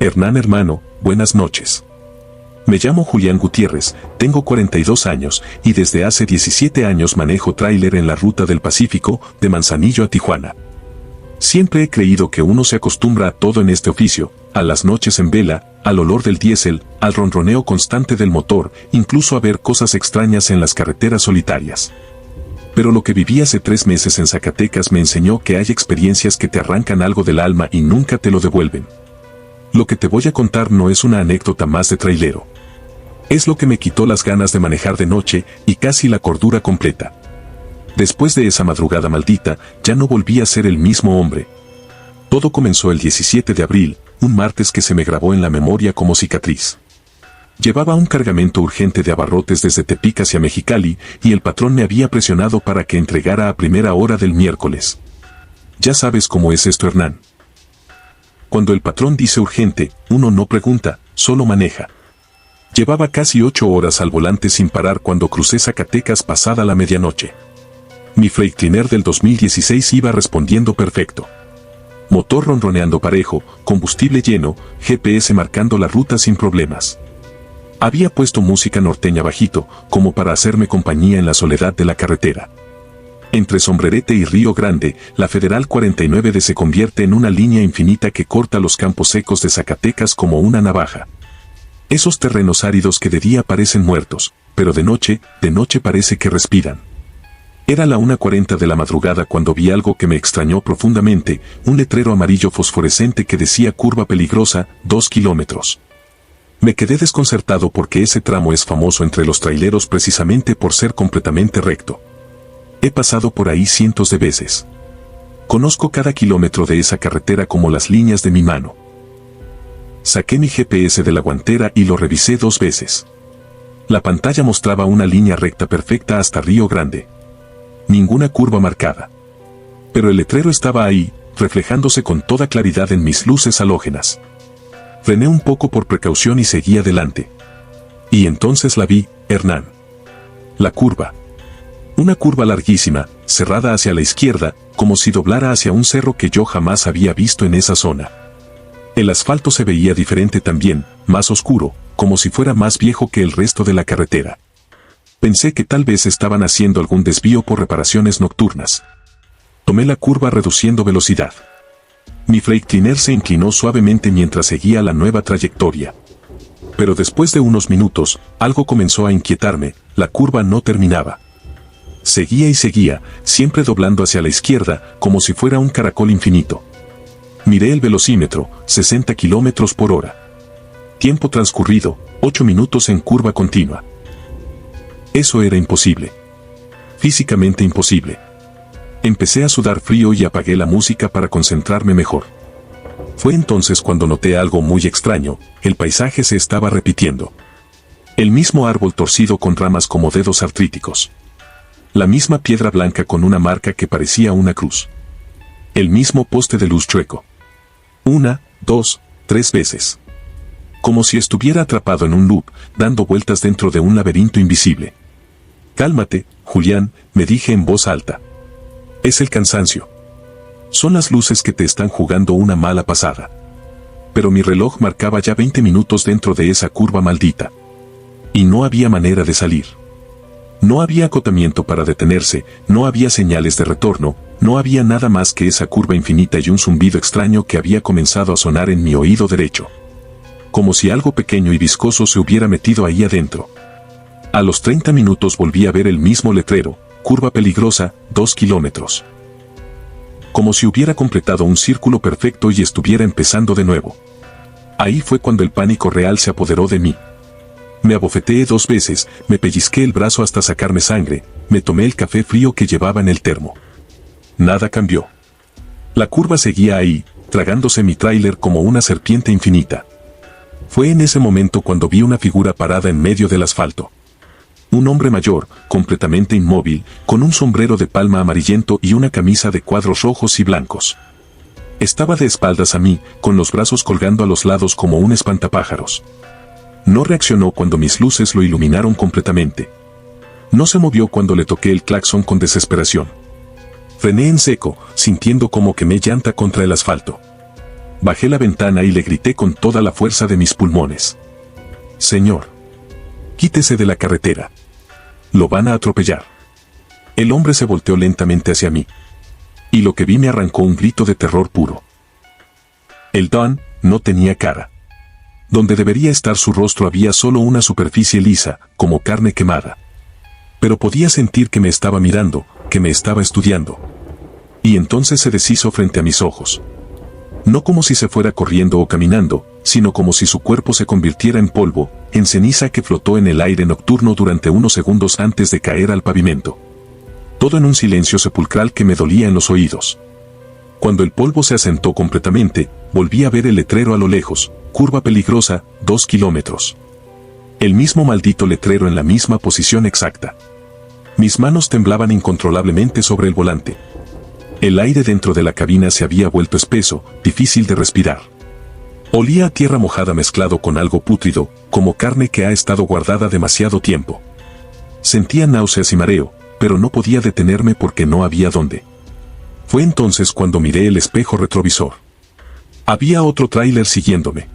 Hernán hermano, buenas noches. Me llamo Julián Gutiérrez, tengo 42 años y desde hace 17 años manejo tráiler en la ruta del Pacífico, de Manzanillo a Tijuana. Siempre he creído que uno se acostumbra a todo en este oficio, a las noches en vela, al olor del diésel, al ronroneo constante del motor, incluso a ver cosas extrañas en las carreteras solitarias. Pero lo que viví hace 3 meses en Zacatecas me enseñó que hay experiencias que te arrancan algo del alma y nunca te lo devuelven. Lo que te voy a contar no es una anécdota más de trailero. Es lo que me quitó las ganas de manejar de noche y casi la cordura completa. Después de esa madrugada maldita, ya no volví a ser el mismo hombre. Todo comenzó el 17 de abril, un martes que se me grabó en la memoria como cicatriz. Llevaba un cargamento urgente de abarrotes desde Tepic hacia Mexicali y el patrón me había presionado para que entregara a primera hora del miércoles. Ya sabes cómo es esto, Hernán. Cuando el patrón dice urgente, uno no pregunta, solo maneja. Llevaba casi 8 horas al volante sin parar cuando crucé Zacatecas pasada la medianoche. Mi Freightliner del 2016 iba respondiendo perfecto. Motor ronroneando parejo, combustible lleno, GPS marcando la ruta sin problemas. Había puesto música norteña bajito, como para hacerme compañía en la soledad de la carretera. Entre Sombrerete y Río Grande, la Federal 49D se convierte en una línea infinita que corta los campos secos de Zacatecas como una navaja. Esos terrenos áridos que de día parecen muertos, pero de noche parece que respiran. Era la 1:40 de la madrugada cuando vi algo que me extrañó profundamente, un letrero amarillo fosforescente que decía curva peligrosa, 2 kilómetros. Me quedé desconcertado porque ese tramo es famoso entre los traileros precisamente por ser completamente recto. He pasado por ahí cientos de veces. Conozco cada kilómetro de esa carretera como las líneas de mi mano. Saqué mi GPS de la guantera y lo revisé 2 veces. La pantalla mostraba una línea recta perfecta hasta Río Grande. Ninguna curva marcada. Pero el letrero estaba ahí, reflejándose con toda claridad en mis luces halógenas. Frené un poco por precaución y seguí adelante. Y entonces la vi, Hernán. La curva. Una curva larguísima, cerrada hacia la izquierda, como si doblara hacia un cerro que yo jamás había visto en esa zona. El asfalto se veía diferente también, más oscuro, como si fuera más viejo que el resto de la carretera. Pensé que tal vez estaban haciendo algún desvío por reparaciones nocturnas. Tomé la curva reduciendo velocidad. Mi Freightliner se inclinó suavemente mientras seguía la nueva trayectoria. Pero después de unos minutos, algo comenzó a inquietarme, la curva no terminaba. Seguía y seguía, siempre doblando hacia la izquierda, como si fuera un caracol infinito. Miré el velocímetro, 60 kilómetros por hora. Tiempo transcurrido, 8 minutos en curva continua. Eso era imposible. Físicamente imposible. Empecé a sudar frío y apagué la música para concentrarme mejor. Fue entonces cuando noté algo muy extraño, el paisaje se estaba repitiendo. El mismo árbol torcido con ramas como dedos artríticos. La misma piedra blanca con una marca que parecía una cruz. El mismo poste de luz chueco. 1, 2, 3 veces. Como si estuviera atrapado en un loop, dando vueltas dentro de un laberinto invisible. Cálmate, Julián, me dije en voz alta. Es el cansancio. Son las luces que te están jugando una mala pasada. Pero mi reloj marcaba ya 20 minutos dentro de esa curva maldita. Y no había manera de salir. No había acotamiento para detenerse, no había señales de retorno, no había nada más que esa curva infinita y un zumbido extraño que había comenzado a sonar en mi oído derecho. Como si algo pequeño y viscoso se hubiera metido ahí adentro. A los 30 minutos volví a ver el mismo letrero, curva peligrosa, 2 kilómetros. Como si hubiera completado un círculo perfecto y estuviera empezando de nuevo. Ahí fue cuando el pánico real se apoderó de mí. Me abofeteé 2 veces, me pellizqué el brazo hasta sacarme sangre, me tomé el café frío que llevaba en el termo. Nada cambió. La curva seguía ahí, tragándose mi tráiler como una serpiente infinita. Fue en ese momento cuando vi una figura parada en medio del asfalto. Un hombre mayor, completamente inmóvil, con un sombrero de palma amarillento y una camisa de cuadros rojos y blancos. Estaba de espaldas a mí, con los brazos colgando a los lados como un espantapájaros. No reaccionó cuando mis luces lo iluminaron completamente. No se movió cuando le toqué el claxon con desesperación. Frené en seco, sintiendo como quemé llanta contra el asfalto. Bajé la ventana y le grité con toda la fuerza de mis pulmones. Señor, quítese de la carretera. Lo van a atropellar. El hombre se volteó lentamente hacia mí. Y lo que vi me arrancó un grito de terror puro. El Don no tenía cara. Donde debería estar su rostro había solo una superficie lisa, como carne quemada. Pero podía sentir que me estaba mirando, que me estaba estudiando. Y entonces se deshizo frente a mis ojos. No como si se fuera corriendo o caminando, sino como si su cuerpo se convirtiera en polvo, en ceniza que flotó en el aire nocturno durante unos segundos antes de caer al pavimento. Todo en un silencio sepulcral que me dolía en los oídos. Cuando el polvo se asentó completamente, volví a ver el letrero a lo lejos, curva peligrosa, 2 kilómetros. El mismo maldito letrero en la misma posición exacta. Mis manos temblaban incontrolablemente sobre el volante. El aire dentro de la cabina se había vuelto espeso, difícil de respirar. Olía a tierra mojada mezclado con algo pútrido, como carne que ha estado guardada demasiado tiempo. Sentía náuseas y mareo, pero no podía detenerme porque no había dónde. Fue entonces cuando miré el espejo retrovisor. Había otro tráiler siguiéndome.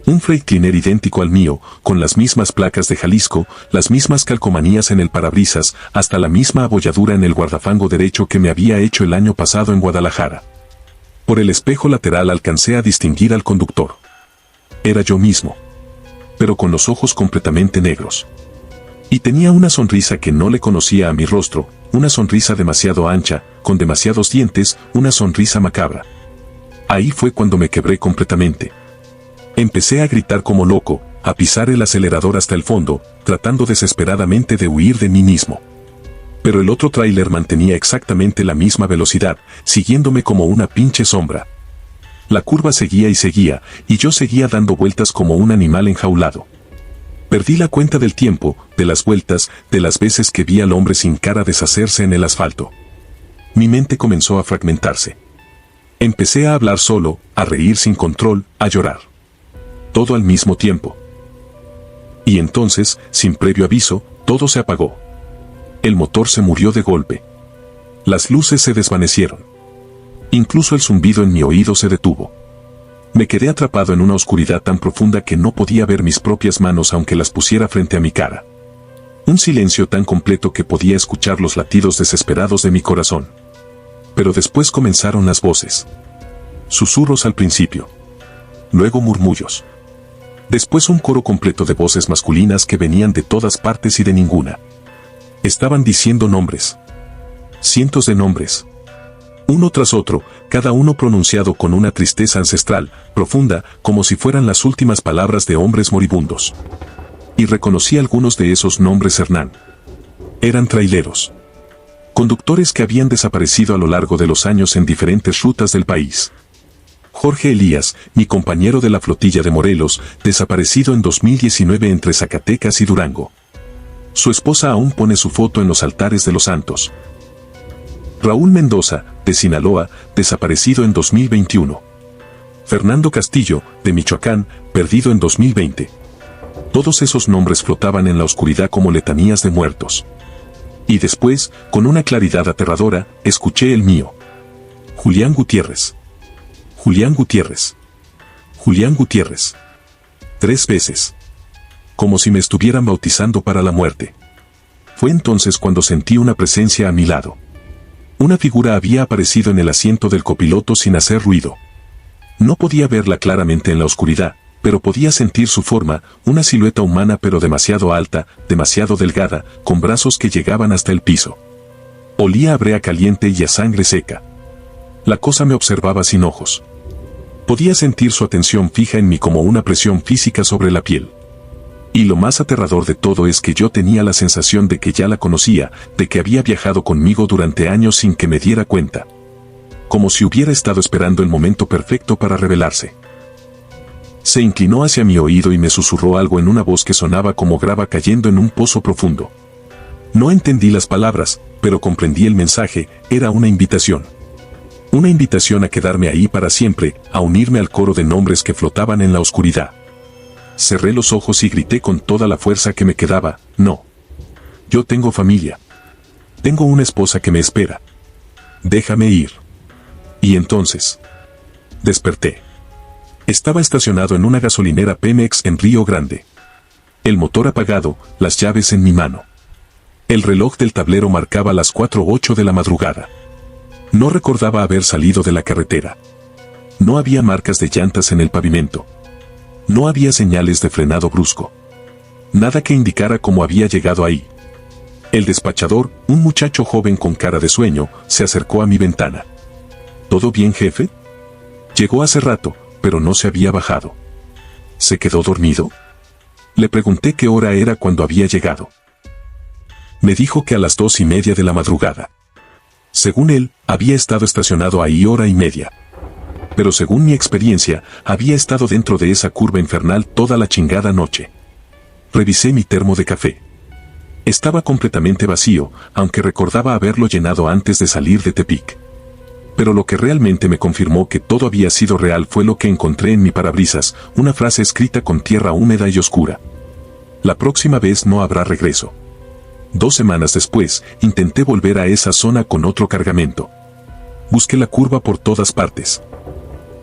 Un Freightliner idéntico al mío, con las mismas placas de Jalisco, las mismas calcomanías en el parabrisas, hasta la misma abolladura en el guardafango derecho que me había hecho el año pasado en Guadalajara. Por el espejo lateral alcancé a distinguir al conductor. Era yo mismo. Pero con los ojos completamente negros. Y tenía una sonrisa que no le conocía a mi rostro, una sonrisa demasiado ancha, con demasiados dientes, una sonrisa macabra. Ahí fue cuando me quebré completamente. Empecé a gritar como loco, a pisar el acelerador hasta el fondo, tratando desesperadamente de huir de mí mismo. Pero el otro tráiler mantenía exactamente la misma velocidad, siguiéndome como una pinche sombra. La curva seguía y yo seguía dando vueltas como un animal enjaulado. Perdí la cuenta del tiempo, de las vueltas, de las veces que vi al hombre sin cara deshacerse en el asfalto. Mi mente comenzó a fragmentarse. Empecé a hablar solo, a reír sin control, a llorar. Todo al mismo tiempo. Y entonces, sin previo aviso, todo se apagó. El motor se murió de golpe. Las luces se desvanecieron. Incluso el zumbido en mi oído se detuvo. Me quedé atrapado en una oscuridad tan profunda que no podía ver mis propias manos aunque las pusiera frente a mi cara. Un silencio tan completo que podía escuchar los latidos desesperados de mi corazón. Pero después comenzaron las voces. Susurros al principio. Luego murmullos. Después un coro completo de voces masculinas que venían de todas partes y de ninguna. Estaban diciendo nombres. Cientos de nombres. Uno tras otro, cada uno pronunciado con una tristeza ancestral, profunda, como si fueran las últimas palabras de hombres moribundos. Y reconocí algunos de esos nombres, Hernán. Eran traileros. Conductores que habían desaparecido a lo largo de los años en diferentes rutas del país. Jorge Elías, mi compañero de la flotilla de Morelos, desaparecido en 2019 entre Zacatecas y Durango. Su esposa aún pone su foto en los altares de los santos. Raúl Mendoza, de Sinaloa, desaparecido en 2021. Fernando Castillo, de Michoacán, perdido en 2020. Todos esos nombres flotaban en la oscuridad como letanías de muertos. Y después, con una claridad aterradora, escuché el mío. Julián Gutiérrez. Julián Gutiérrez. Julián Gutiérrez. 3 veces. Como si me estuvieran bautizando para la muerte. Fue entonces cuando sentí una presencia a mi lado. Una figura había aparecido en el asiento del copiloto sin hacer ruido. No podía verla claramente en la oscuridad, pero podía sentir su forma, una silueta humana pero demasiado alta, demasiado delgada, con brazos que llegaban hasta el piso. Olía a brea caliente y a sangre seca. La cosa me observaba sin ojos. Podía sentir su atención fija en mí como una presión física sobre la piel. Y lo más aterrador de todo es que yo tenía la sensación de que ya la conocía, de que había viajado conmigo durante años sin que me diera cuenta. Como si hubiera estado esperando el momento perfecto para revelarse. Se inclinó hacia mi oído y me susurró algo en una voz que sonaba como grava cayendo en un pozo profundo. No entendí las palabras, pero comprendí el mensaje, era una invitación. Una invitación a quedarme ahí para siempre, a unirme al coro de nombres que flotaban en la oscuridad. Cerré los ojos y grité con toda la fuerza que me quedaba, no. Yo tengo familia. Tengo una esposa que me espera. Déjame ir. Y entonces, Desperté. Estaba estacionado en una gasolinera Pemex en Río Grande. El motor apagado, las llaves en mi mano. El reloj del tablero marcaba las 4:08 de la madrugada. No recordaba haber salido de la carretera. No había marcas de llantas en el pavimento. No había señales de frenado brusco. Nada que indicara cómo había llegado ahí. El despachador, un muchacho joven con cara de sueño, se acercó a mi ventana. ¿Todo bien, jefe? Llegó hace rato, pero no se había bajado. ¿Se quedó dormido? Le pregunté qué hora era cuando había llegado. Me dijo que a las 2:30 de la madrugada. Según él, había estado estacionado ahí hora y media. Pero según mi experiencia, había estado dentro de esa curva infernal toda la chingada noche. Revisé mi termo de café. Estaba completamente vacío, aunque recordaba haberlo llenado antes de salir de Tepic. Pero lo que realmente me confirmó que todo había sido real fue lo que encontré en mi parabrisas, una frase escrita con tierra húmeda y oscura. La próxima vez no habrá regreso. 2 semanas después, intenté volver a esa zona con otro cargamento. Busqué la curva por todas partes.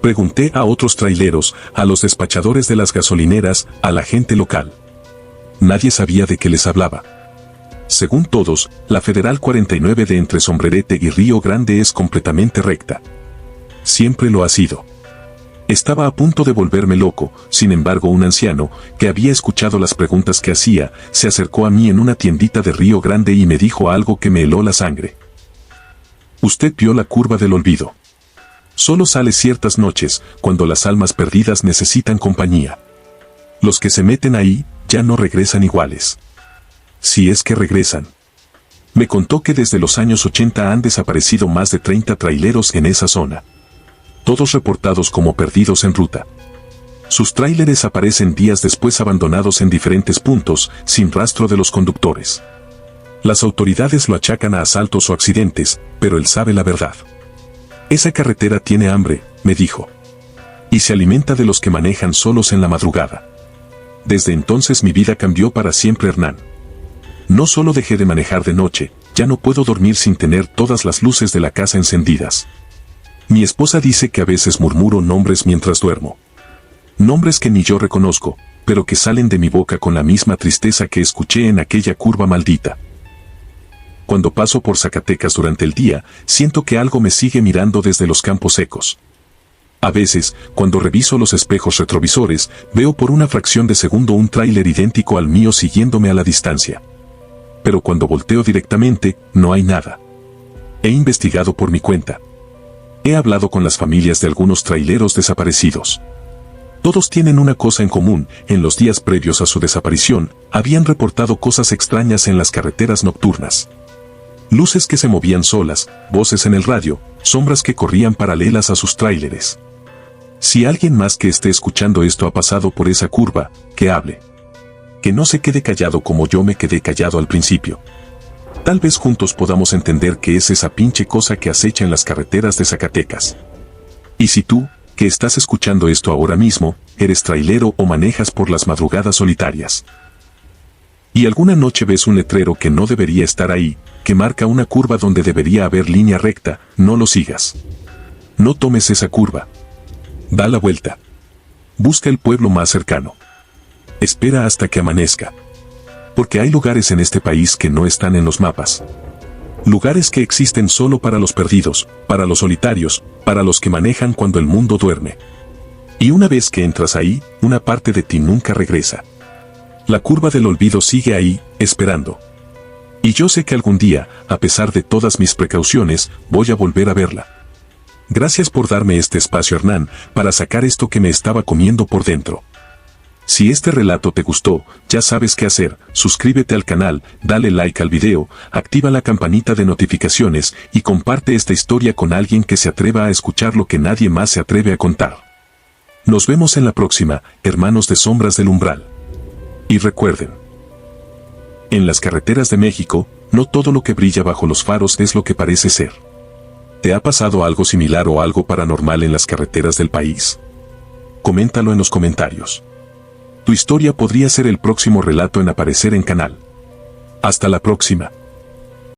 Pregunté a otros traileros, a los despachadores de las gasolineras, a la gente local. Nadie sabía de qué les hablaba. Según todos, la Federal 49 de entre Sombrerete y Río Grande es completamente recta. Siempre lo ha sido. Estaba a punto de volverme loco, sin embargo un anciano, que había escuchado las preguntas que hacía, se acercó a mí en una tiendita de Río Grande y me dijo algo que me heló la sangre. Usted vio la curva del olvido. Solo sale ciertas noches, cuando las almas perdidas necesitan compañía. Los que se meten ahí, ya no regresan iguales. Si es que regresan. Me contó que desde los años 80 han desaparecido más de 30 traileros en esa zona. Todos reportados como perdidos en ruta. Sus tráileres aparecen días después abandonados en diferentes puntos, sin rastro de los conductores. Las autoridades lo achacan a asaltos o accidentes, pero él sabe la verdad. Esa carretera tiene hambre, me dijo. Y se alimenta de los que manejan solos en la madrugada. Desde entonces mi vida cambió para siempre, Hernán. No solo dejé de manejar de noche, ya no puedo dormir sin tener todas las luces de la casa encendidas. Mi esposa dice que a veces murmuro nombres mientras duermo. Nombres que ni yo reconozco, pero que salen de mi boca con la misma tristeza que escuché en aquella curva maldita. Cuando paso por Zacatecas durante el día, siento que algo me sigue mirando desde los campos secos. A veces, cuando reviso los espejos retrovisores, veo por una fracción de segundo un tráiler idéntico al mío siguiéndome a la distancia. Pero cuando volteo directamente, no hay nada. He investigado por mi cuenta. He hablado con las familias de algunos traileros desaparecidos. Todos tienen una cosa en común: en los días previos a su desaparición, habían reportado cosas extrañas en las carreteras nocturnas. Luces que se movían solas, voces en el radio, sombras que corrían paralelas a sus tráileres. Si alguien más que esté escuchando esto ha pasado por esa curva, que hable. Que no se quede callado como yo me quedé callado al principio. Tal vez juntos podamos entender qué es esa pinche cosa que acecha en las carreteras de Zacatecas. Y si tú, que estás escuchando esto ahora mismo, eres trailero o manejas por las madrugadas solitarias, y alguna noche ves un letrero que no debería estar ahí, que marca una curva donde debería haber línea recta, no lo sigas. No tomes esa curva. Da la vuelta. Busca el pueblo más cercano. Espera hasta que amanezca. Porque hay lugares en este país que no están en los mapas. Lugares que existen solo para los perdidos, para los solitarios, para los que manejan cuando el mundo duerme. Y una vez que entras ahí, una parte de ti nunca regresa. La curva del olvido sigue ahí, esperando. Y yo sé que algún día, a pesar de todas mis precauciones, voy a volver a verla. Gracias por darme este espacio, Hernán, para sacar esto que me estaba comiendo por dentro. Si este relato te gustó, ya sabes qué hacer: suscríbete al canal, dale like al video, activa la campanita de notificaciones y comparte esta historia con alguien que se atreva a escuchar lo que nadie más se atreve a contar. Nos vemos en la próxima, hermanos de Sombras del Umbral. Y recuerden, en las carreteras de México, no todo lo que brilla bajo los faros es lo que parece ser. ¿Te ha pasado algo similar o algo paranormal en las carreteras del país? Coméntalo en los comentarios. Tu historia podría ser el próximo relato en aparecer en canal. Hasta la próxima.